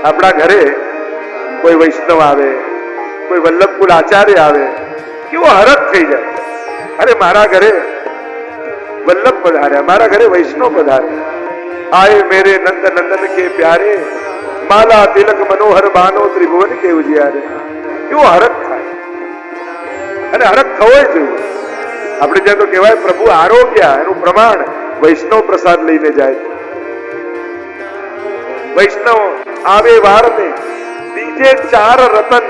આપણા ઘરે કોઈ વૈષ્ણવ આવે, કોઈ વલ્લભકુલ આચાર્ય આવે, કેવો હરખ થઈ જાય. અરે મારા ઘરે વલ્લભ પધાર્યા, મારા ઘરે વૈષ્ણવ પધાર્યા. આए मेरे नंद नंदन के प्यारे, माला तिलक मनोहर बानो त्रिभुवन के उजियारे. કેવો હરખ થાય. અને હરખ થવો જોઈએ. આપણે ત્યાં તો કહેવાય પ્રભુ આરોગ્ય, એનું પ્રમાણ વૈષ્ણવ પ્રસાદ લઈને જાય. વૈષ્ણવ આવે વારને દીજે ચાર રતન,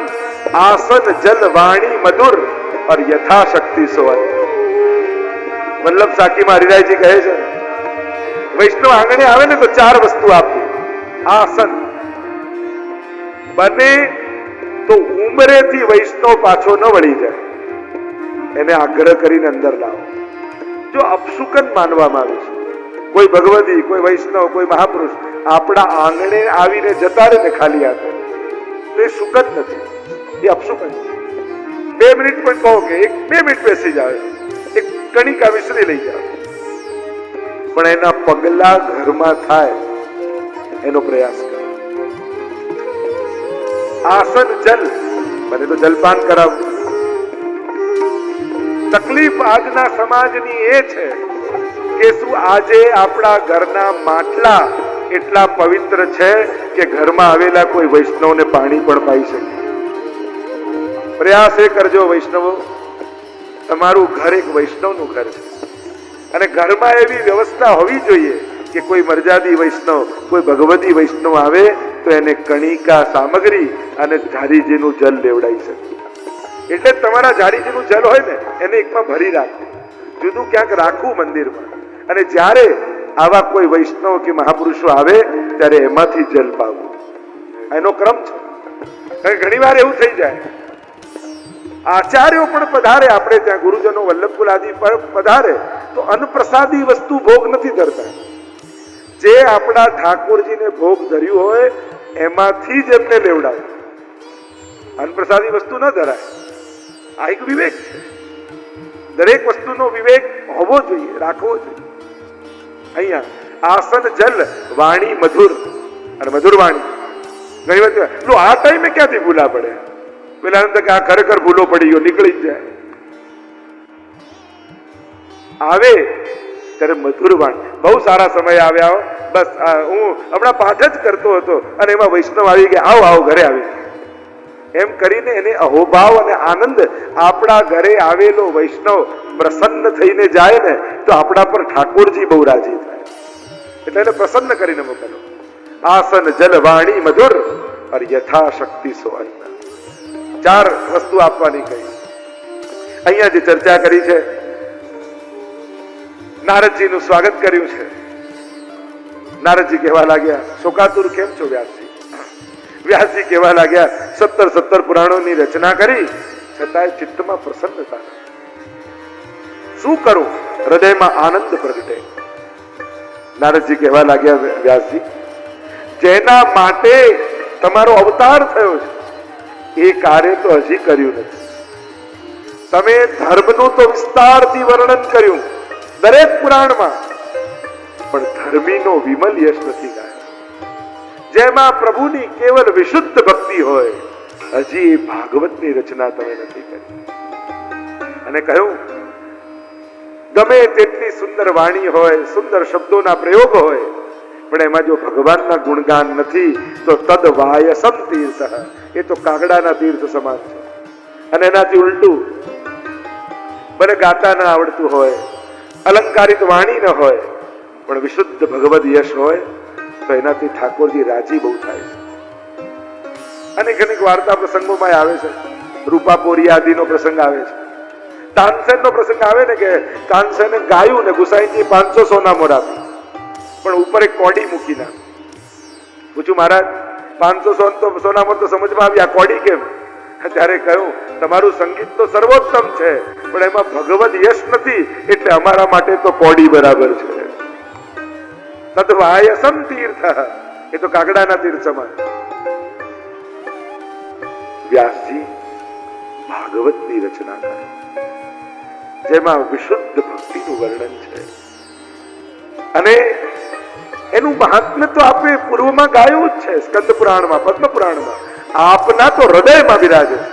આસન જલ વાણી મધુર और यथाशक्ति सोअन. વલ્લભ સાખીમાં હરિરાયજી કહે છે, વૈષ્ણવ આંગણે આવે ને તો ચાર વસ્તુ આપવી. આસન બને તો ઉંમરેથી વૈષ્ણવ પાછો ન વળી જાય, એને આગ્રહ કરીને અંદર લાવો. જો અપશુકન માનવામાં આવે છે, કોઈ ભગવતી, કોઈ વૈષ્ણવ, કોઈ મહાપુરુષ આપણા આંગણે આવીને જતા રહે ને ખાલી હાથે, તો એ શુકન નથી, એ અપશુકન છે. 2 મિનિટ પણ કહો કે 2 મિનિટ બેસી જાવ, એક કણિકા મિશ્રી લઈ જાવ, પણ એના પગલા ઘરમાં થાય એનો પ્રયાસ કરો. આસન જલ બને તો જલપાન કરાવવું. તકલીફ આજના સમાજની એ છે કે શું આજે આપણા ઘરના માટલા એટલા પવિત્ર છે કે ઘરમાં આવેલા કોઈ વૈષ્ણવને પાણી પણ પાઈ શકે? પ્રયાસ એ કરજો વૈષ્ણવો, તમારું ઘર એક વૈષ્ણવનું ઘર છે, અને ઘરમાં એવી વ્યવસ્થા હોવી જોઈએ કે કોઈ મર્યાદી વૈષ્ણવ, કોઈ ભગવતી વૈષ્ણવ આવે તો એને કણિકા સામગ્રી અને ઝારીજીનું જલ લેવડાવી શકે. એટલે તમારા ઝારીજીનું જલ હોય ને એને એકમાં ભરી રાખવું, જુદું ક્યાંક રાખવું મંદિરમાં, અને જ્યારે આવા કોઈ વૈષ્ણવ કે મહાપુરુષો આવે ત્યારે એમાંથી જલ પાવું. એનો ક્રમ છે. ઘણી વાર એવું થઈ જાય, આચાર્યો પણ પધારે આપણે ત્યાં, ગુરુજનો વલ્લભકુલ આદિ પર પધારે તો અન્નપ્રસાદી વસ્તુ ભોગ નથી ધરતા. જે આપણા ઠાકોરજીને ભોગ ધર્યું હોય એમાંથી જ એમને લેવડાવે. અન્નપ્રસાદી વસ્તુ ન ધરાય. આ એક વિવેક છે. દરેક વસ્તુનો વિવેક હોવો જોઈએ, રાખવો જોઈએ. અહીંયા આસન જલ વાણી મધુર, અને મધુર વાણી ઘણી વખત આ ટાઈમે ક્યાંથી ભૂલા પડે? પેલા કે આ ખરેખર ભૂલો પડી ગયો, નીકળી જ જાય. આવે ત્યારે મધુર વાણી. બહુ સારા સમય આવ્યા. બસ હું હમણાં પાઠ જ કરતો હતો અને એમાં વૈષ્ણવ આવી ગયા, આવો આવો ઘરે આવી એમ કરીને એને અહોભાવ અને આનંદ. આપણા ઘરે આવેલો વૈષ્ણવ પ્રસન્ન થઈને જાય ને તો આપણા પર ઠાકોરજી બહુ રાજી થાય. એટલે એને પ્રસન્ન કરીને મોકલો. આસન જલ વાણી મધુર और यथाशक्ति सोअन. 4 વસ્તુ આપવાની કહી. અહીંયા જે ચર્ચા કરી છે, નારદજીનું સ્વાગત કર્યું છે. નારદજી કહેવા લાગ્યા, શોકાતુર કેમ છો વ્યાસજી? વ્યાસજી કહેવા લાગ્યા, 17 પુરાણોની રચના કરી છતાંય ચિત્તમાં પ્રસન્નતા. શું કરું? હૃદયમાં આનંદ પ્રગટે. નારદજી કહેવા લાગ્યા, વ્યાસજી, જેના માટે તમારો અવતાર થયો છે એ કાર્ય તો હજી કર્યું નથી. તમે ધર્મનું તો વિસ્તારથી વર્ણન કર્યું દરેક પુરાણમાં, પણ ધર્મીનો વિમલ યશ નથી ગાયો. જેમાં પ્રભુની કેવલ વિશુદ્ધ ભક્તિ હોય, હજી એ ભાગવતની રચના તમે નથી કરી. અને કહ્યું, ગમે તેટલી સુંદર વાણી હોય, સુંદર શબ્દોના પ્રયોગ હોય, પણ એમાં જો ભગવાનના ગુણગાન નથી તો તદ વાયસમ તીર્થ, એ તો કાગડાના તીર્થ સમાન છે. અને એનાથી ઉલટું, મને ગાતા ન આવડતું હોય, અલંકારિત વાણી ન હોય, પણ વિશુદ્ધ ભગવદ યશ હોય તો એનાથી ઠાકોરજી રાજી બહુ થાય છે. અને ઘણી વાર્તા પ્રસંગોમાં આવે છે. રૂપાપોરી આદિનો પ્રસંગ આવે છે. તાનસેનનો પ્રસંગ આવે ને કે તાનસેને ગાયું ને ગુસાઈજી 500 સોના મોર આપી, પણ ઉપર એક કોડી મૂકી ના. પૂછું, મહારાજ 500 સોના મોર તો સમજમાં આવી, આ કોડી કેમ? ત્યારે કહ્યું, તમારું સંગીત તો સર્વોત્તમ છે, પણ એમાં ભગવદ યશ નથી, એટલે અમારા માટે તો કોડી બરાબર છે. તદ્વાયસમ તીર્થ, એ તો કાગડાના તીર્થ સમાન. વ્યાસજી ભાગવતની રચના કરે, જેમાં વિશુદ્ધ ભક્તિનું વર્ણન છે, અને એનું મહાત્મ્ય તો આપણે પૂર્વમાં ગાયું જ છે, સ્કંદ પુરાણમાં, પદ્મ પુરાણમાં. આપના તો હૃદયમાં બિરાજે છે.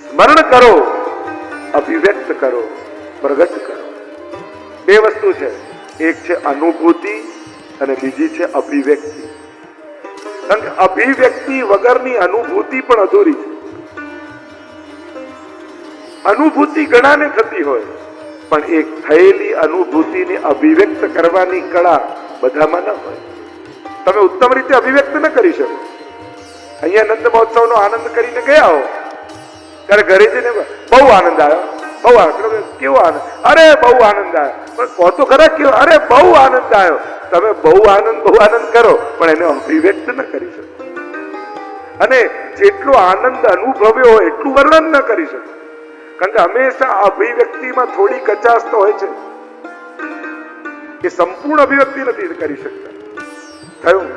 સ્મરણ કરો, અભિવ્યક્ત કરો, પ્રગટ કરો. બે વસ્તુ છે, એક છે અનુભૂતિ અને બીજી છે અભિવ્યક્તિ. કારણ કે અભિવ્યક્તિ વગરની અનુભૂતિ પણ અધૂરી છે. અનુભૂતિ ઘણાને થતી હોય, પણ એક થયેલી અનુભૂતિને અભિવ્યક્ત કરવાની કળા બધામાં ન હોય. તમે ઉત્તમ રીતે અભિવ્યક્ત ન કરી શકો. અહીંયા નંદ મહોત્સવનો આનંદ કરીને ગયા હો, ત્યારે ઘરે જઈને બહુ આનંદ આવ્યો, બહુ આનંદ. કેવો આનંદ? અરે બહુ આનંદ આવ્યો. પણ કહો તો ખરા કેવો? અરે બહુ આનંદ આવ્યો. તમે બહુ આનંદ કરો, પણ એને અભિવ્યક્ત ન કરી શકો. અને જેટલો આનંદ અનુભવ્યો હોય એટલું વર્ણન ન કરી શકો. કારણ કે હંમેશા અભિવ્યક્તિમાં થોડી કચાશ તો હોય છે, કે સંપૂર્ણ અભિવ્યક્તિ નથી કરી શકતા. થયું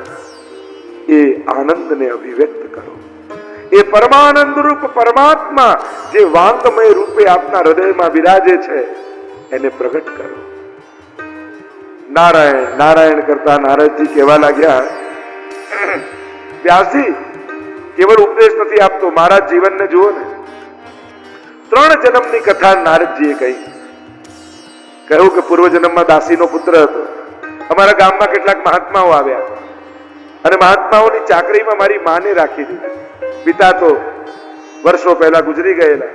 એ આનંદને અભિવ્યક્ત કરો. એ પરમાનંદ રૂપ પરમાત્મા જે વાંગમય રૂપે આપના હૃદયમાં બિરાજે છે એને પ્રગટ કરો. નારાયણ નારાયણ કરતા નારદજી કહેવા લાગ્યા, વ્યાસજી કેવળ ઉપદેશ નથી આપતો, મારા જીવનને જુઓ ને. 3 જન્મની કથા નારદજીએ કહ્યું કે પૂર્વ જન્મમાં દાસીનો પુત્ર હતો. અમારા ગામમાં કેટલાક મહાત્માઓ આવ્યા અને મહાત્માઓની ચાકરીમાં મારી માને રાખી દીધી. પિતા તો વર્ષો પહેલા ગુજરી ગયેલા.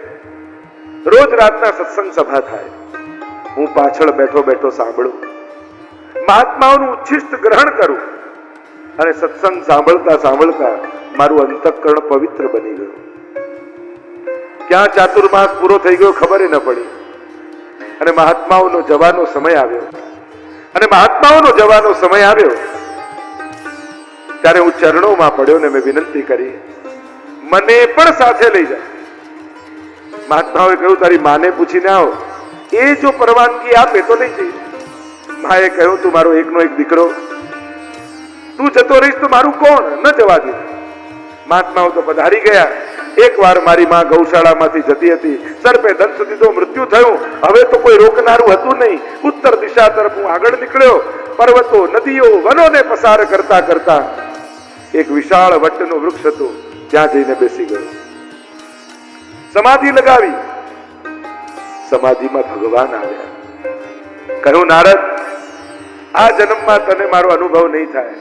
રોજ રાતના સત્સંગ સભા થાય, હું પાછળ બેઠો બેઠો સાંભળું, મહાત્માઓનું ઉચ્છિષ્ટ ગ્રહણ કરું, અને સત્સંગ સાંભળતા સાંભળતા મારું અંતઃકરણ પવિત્ર બની ગયું. ક્યાં ચાતુર્માસ પૂરો થઈ ગયો ખબર ન પડી, અને મહાત્માઓનો જવાનો સમય આવ્યો. ત્યારે હું ચરણોમાં પડ્યો ને મેં વિનંતી કરી, મને પણ સાથે લઈ જાય. મહાત્માઓએ કહ્યું, તારી માને પૂછીને આવો, એ જો પરવાનગી આપે તો લઈ જઈશ. માએ કહ્યું, તું મારો એકનો એક દીકરો, તું જતો રહીશ તો મારું કોણ? ન જવા દે. મહાત્માઓ તો પધારી ગયા. એકવાર મારી માં ગૌશાળામાંથી જતી હતી, સર્પે દંશ દીધો, મૃત્યુ થયું. હવે તો કોઈ રોકનારું હતું નહીં. ઉત્તર દિશા તરફ હું આગળ નીકળ્યો. પર્વતો, નદીઓ, વનોને પસાર કરતા કરતા એક વિશાળ વટનું વૃક્ષ હતું, ત્યાં જઈને બેસી ગયો. સમાધિ લગાવી. સમાધિમાં ભગવાન આવ્યા. કહ્યું, નારદ, આ જન્મમાં તને મારો અનુભવ નહીં થાય.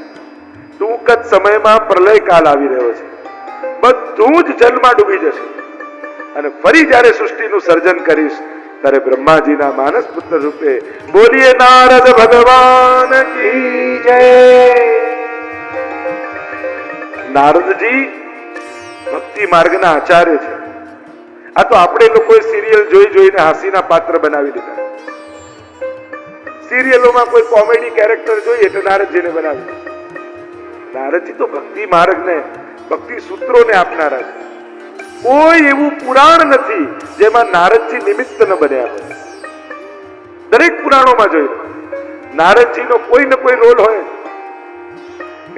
ટૂંક જ સમયમાં પ્રલય કાળ આવી રહ્યો છે. બધું જ જલમાં ડૂબી જશે, અને ફરી જયારે સૃષ્ટિનું સર્જન કરીશ ત્યારે બ્રહ્માજીના માનસ પુત્ર રૂપે બોલીએ નારદ ભગવાન કી જય. નારદજી ભક્તિ માર્ગના આચાર્ય છે. આ તો આપણે લોકોએ સિરિયલ જોઈ જોઈને હાસીના પાત્ર બનાવી દીધા. સિરિયલોમાં કોઈ કોમેડી કેરેક્ટર જોઈએ એટલે નારદજીને બનાવી. નારદજી તો ભક્તિ માર્ગને, ભક્તિ સૂત્રોને આપનારા છે. કોઈ એવું પુરાણ નથી જેમાં નારદજી નિમિત્ત ન બન્યા હોય. દરેક પુરાણોમાં જોયું નારદજીનો કોઈ ને કોઈ રોલ હોય.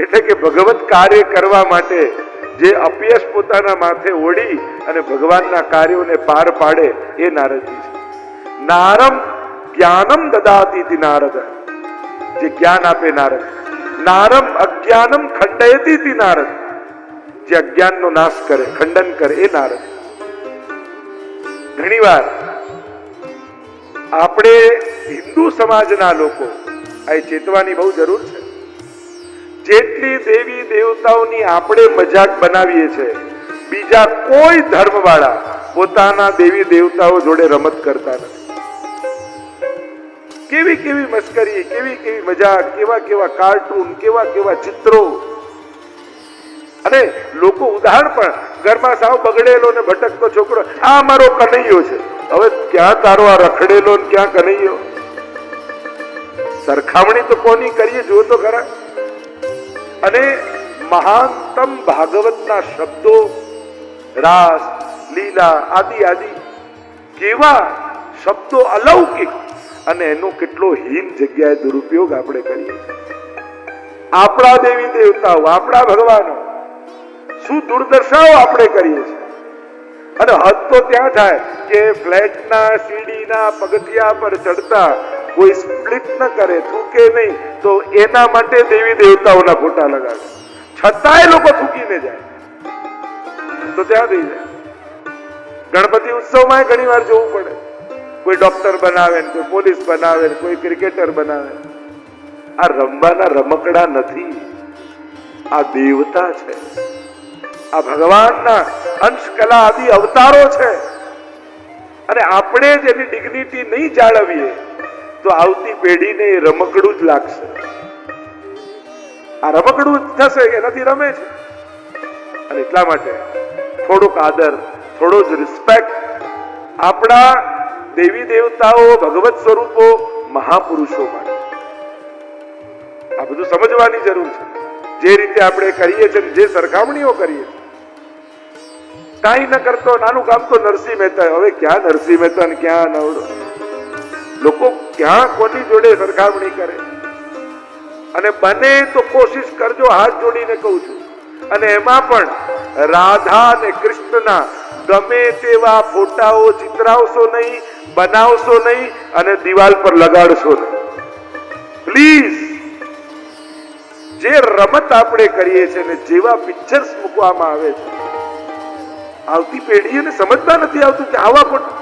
એટલે કે ભગવત કાર્ય કરવા માટે જે અપયશ પોતાના માથે ઓઢી અને ભગવાનના કાર્યોને પાર પાડે એ નારદજી છે. નારમ જ્ઞાનમ દદાતી નારદ, જે જ્ઞાન આપે નારદ. નારમ અજ્ઞાનમ ખંડયતી નારદ, જે અજ્ઞાનનો નાશ કરે, ખંડન કરે એ નારદ. ઘણીવાર આપણે હિન્દુ સમાજના લોકો આ ચેતવાની બહુ જરૂર છે. જેટલી દેવી દેવતાઓની આપણે મજાક બનાવીએ છીએ, બીજા કોઈ ધર્મવાળા પોતાના દેવી દેવતાઓ જોડે રમત કરતા નથી. કેવી કેવી મસ્કરી, કેવી કેવી મજાક, કેવા કેવા કાર્ટૂન, કેવા કેવા ચિત્રો. અને લોકો ઉદાહરણ પણ, ઘરમાં સાવ બગડેલો ને ભટકતો છોકરો, આ મારો કનૈયો છે. હવે ક્યાં તારો આ રખડેલો ને ક્યાં કનૈયો? સરખામણી તો કોની કરીએ જુઓ તો ખરા. અને મહાનતમ ભાગવતના શબ્દો, રાસ, લીલા આદિ આદિ કેવા શબ્દો અલૌકિક, અને એનો કેટલો હીન જગ્યાએ દુરુપયોગ આપણે કરીએ. આપણા દેવી દેવતાઓ, આપણા ભગવાનો, શું દુર્દશાઓ આપણે કરીએ છીએ. અને હદ તો ત્યાં થાય કે ફ્લેટના સીડીના પગથિયા પર ચડતા કોઈ સ્પ્લિટ ન કરે, થૂકે નહીં, તો એના માટે દેવી દેવતાઓના ફોટા લગાવે, છતાંય લોકો થૂકીને જાય તો ત્યાં થઈ જાય. ગણપતિ ઉત્સવમાં ઘણી વાર જોવું પડે, કોઈ ડોક્ટર બનાવે, કોઈ પોલીસ બનાવે, કોઈ ક્રિકેટર બનાવે. આ રમવાના રમકડા નથી, આ દેવતા છે, આ ભગવાનના અંશ કલા આદિ અવતારો છે. અને આપણે જ એની ડિગ્નિટી નહીં જાળવીએ તો આવતી પેઢીને એ રમકડું જ લાગશે. આ રમકડું જ થશે, એનાથી રમે છે. અને એટલા માટે થોડુંક આદર, થોડો જ રિસ્પેક્ટ આપણા દેવી દેવતાઓ, ભગવત સ્વરૂપો, મહાપુરુષો માટે આ બધું સમજવાની જરૂર છે. જે રીતે આપણે કરીએ છીએ, જે સરખામણીઓ કરીએ છીએ, કાંઈ ન કરતો નાનું કામ તો નરસિંહ મહેતા, હવે ક્યાં નરસિંહ મહેતા ને ક્યાં નવડો, લોકો ક્યાં કોની જોડે સરખામણી કરે. અને બને તો કોશિશ કરજો, હાથ જોડીને કહું છું, અને એમાં પણ રાધા અને કૃષ્ણના ગમે તેવા ફોટાઓ ચિતરાવશો નહીં, બનાવશો નહીં અને દિવાલ પર લગાડશો નહીં. પ્લીઝ, જે રમત આપણે કરીએ છીએ ને જેવા પિક્ચર્સ મૂકવામાં આવે છે, આવતી પેઢીને સમજતા નથી આવતું કે આવા ફોટા,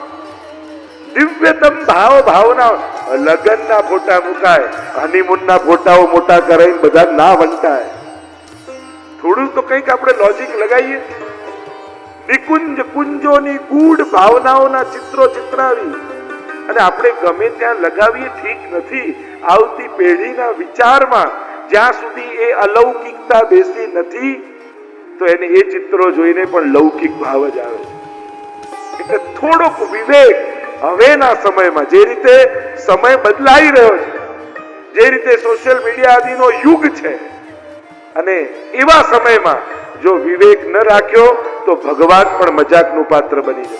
દિવ્યતમ ભાવ ભાવના લગ્નના ફોટા મુકાય, હનીમૂનના ફોટાઓ મોટા કરાઈને બધા ના વંટાય. થોડું તો કંઈક આપણે લોજિક લગાવીએ. નિકુંજ કુંજોની ગૂઢ ભાવનાઓના ચિત્રો ચિતરાવી અને આપણે ગમે ત્યાં લગાવીએ ઠીક નથી. આવતી પેઢીના વિચારમાં જ્યાં સુધી એ અલૌકિકતા બેસી નથી તો એને એ ચિત્રો જોઈને પણ લૌકિક ભાવ જ આવે છે. એટલે થોડોક વિવેક હવેના સમયમાં, જે રીતે સમય બદલાઈ રહ્યો છે, જે રીતે સોશિયલ મીડિયા આદિનો યુગ છે, અને એવા સમયમાં જો વિવેક ન રાખ્યો તો ભગવાન પણ મજાકનું પાત્ર બની જશે,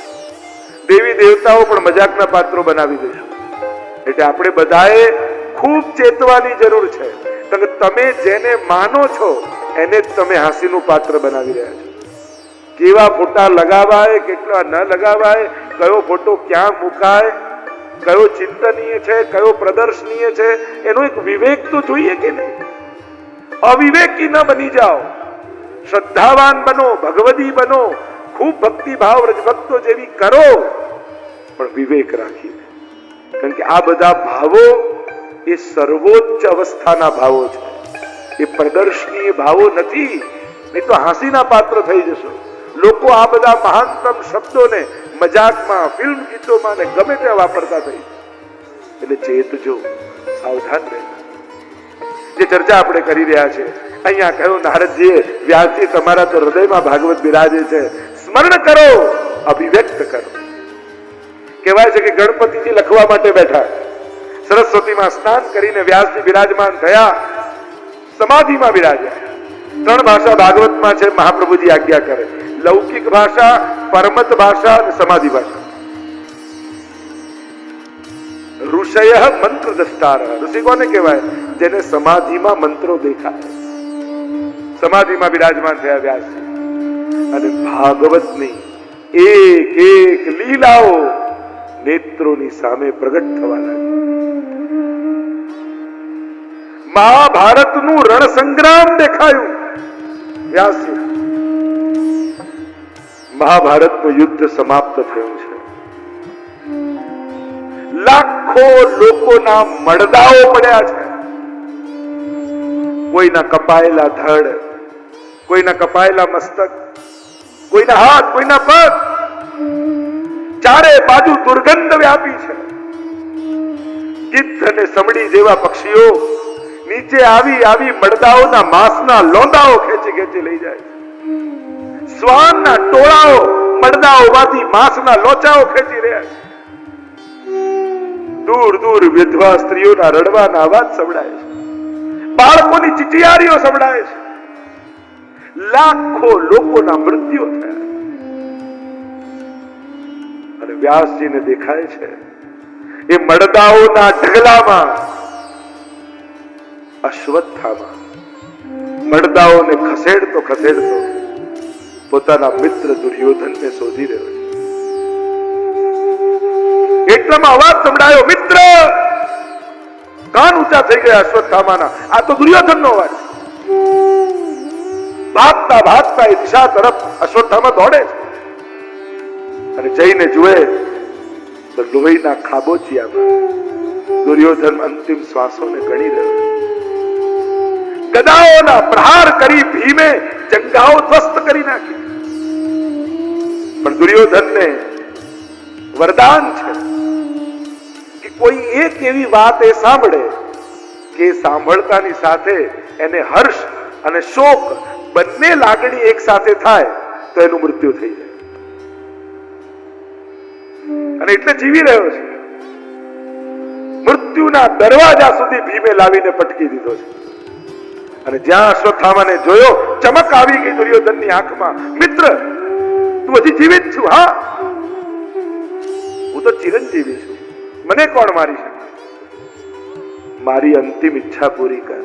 દેવી દેવતાઓ પણ મજાકના પાત્રો બનાવી દેશે. એટલે આપણે બધાએ ખૂબ ચેતવાની જરૂર છે. તમે જેને માનો છો એને જ તમે હાસ્યનું પાત્ર બનાવી રહ્યા છો. કેવા ફોટા લગાવાય, કેટલા ન લગાવાય, કયો ફોટો ક્યાં મુકાય, કયો ચિંતનીય છે, કયો પ્રદર્શનીય છે, એનો એક વિવેક તો જોઈએ કે નહીં. અવિવેકી ન બની જાઓ, શ્રદ્ધાવાન બનો, ભગવદી બનો, ખૂબ ભક્તિ ભાવ રજભક્તો જેવી કરો, પણ વિવેક રાખીને. કારણ કે આ બધા ભાવો એ સર્વોચ્ચ અવસ્થાના ભાવો છે, એ પ્રદર્શનીય ભાવો નથી. નહીં તો હાંસીના પાત્ર થઈ જશો. લોકો આ બધા મહાનતમ શબ્દોને મજાકમાં, ફિલ્મ ગીતોમાં ને ગમે ત્યાં વાપરતા થઈ. એટલે ચેતજો, સાવધાન રહેજો. જે ચર્ચા આપણે કરી રહ્યા છે અહીંયા કહ્યું નારદજીએ, વ્યાસજી તમારા તો હૃદયમાં ભાગવત બિરાજે છે, સ્મરણ કરો, અભિવ્યક્ત કરો. કહેવાય છે કે ગણપતિજી લખવા માટે બેઠા, સરસ્વતીમાં સ્નાન કરીને વ્યાસજી બિરાજમાન થયા, સમાધિમાં બિરાજ્યા. 3 ભાષા ભાગવતમાં છે, મહાપ્રભુજી આજ્ઞા કરે, લૌકિક ભાષા, પરમત ભાષા અને સમાધિ ભાષા. ઋષય મંત્ર દ્રષ્ટાર, ઋષિ કોને કહેવાય? જેને સમાધિમાં મંત્રો દેખાય. સમાધિમાં બિરાજમાન થયા વ્યાસજી, અને ભાગવતની એક એક લીલાઓ નેત્રોની સામે પ્રગટ થવા લાગી. મહાભારતનું રણ સંગ્રામ દેખાયું વ્યાસજી. મહાભારતનું યુદ્ધ સમાપ્ત થયું છે. લાખો લોકોના મડદાઓ પડ્યા છે. કોઈના કપાયેલા ધડ, કોઈના કપાયેલા મસ્તક, કોઈના હાથ, કોઈના પગ, ચારે બાજુ દુર્ગંધ વ્યાપી છે. ગિદ્ધ અને સમડી જેવા પક્ષીઓ નીચે આવી આવી મડદાઓના માંસના લોંદાઓ ખેંચી ખેંચી લઈ જાય. શ્વાનના ટોળાઓ મડદાઓમાંથી માંસના લોચાઓ ખેંચી રહ્યા છે. દૂર દૂર વિધવા સ્ત્રીઓના રડવાના અવાજ સંભળાય છે. બાળકોની ચીચિયારીઓ સંભળાય છે. લાખો લોકોના મૃત્યુ થયા. અને વ્યાસજીને દેખાય છે એ મડદાઓના ઢગલામાં અશ્વત્થામા મડદાઓને ખસેડતો ખસેડતો પોતાના મિત્ર દુર્યોધનને શોધી રહ્યો છે. એટલામાં અવાજ સંભળાયો, મિત્ર કાન ઊંચા થઈ ગયા અશ્વત્થામાના. આ તો દુર્યોધનનો અવાજ. ભાગતા ભાગતા એ દિશા તરફ અશ્વત્થામા દોડે છે અને જઈને જુએ તો લોહીના ખાબોચિયામાં દુર્યોધન અંતિમ શ્વાસોને ગણી રહ્યો. ગદાઓના પ્રહાર કરી ભીમે જંગાઓ ધ્વસ્ત કરી નાખી. પણ દુર્યોધનને વરદાન છે કે કોઈ એક એવી વાત એ સાંભળે કે સાંભળતાની સાથે એને હર્ષ અને શોક બંને લાગણી એક સાથે થાય તો એનું મૃત્યુ થઈ જાય. અને એટલે જીવી રહ્યો છે. મૃત્યુના દરવાજા સુધી ભીમે લાવીને પટકી દીધો છે. અને જ્યાં અશ્વત્થામાને જોયો ચમક આવી ગઈ દુર્યોધનની આંખમાં. મિત્ર, તું હજી જીવિત છું? હા, હું તો ચિરંજીવી છું. મને કોણ મારી શકે? મારી અંતિમ ઈચ્છા પૂરી કર.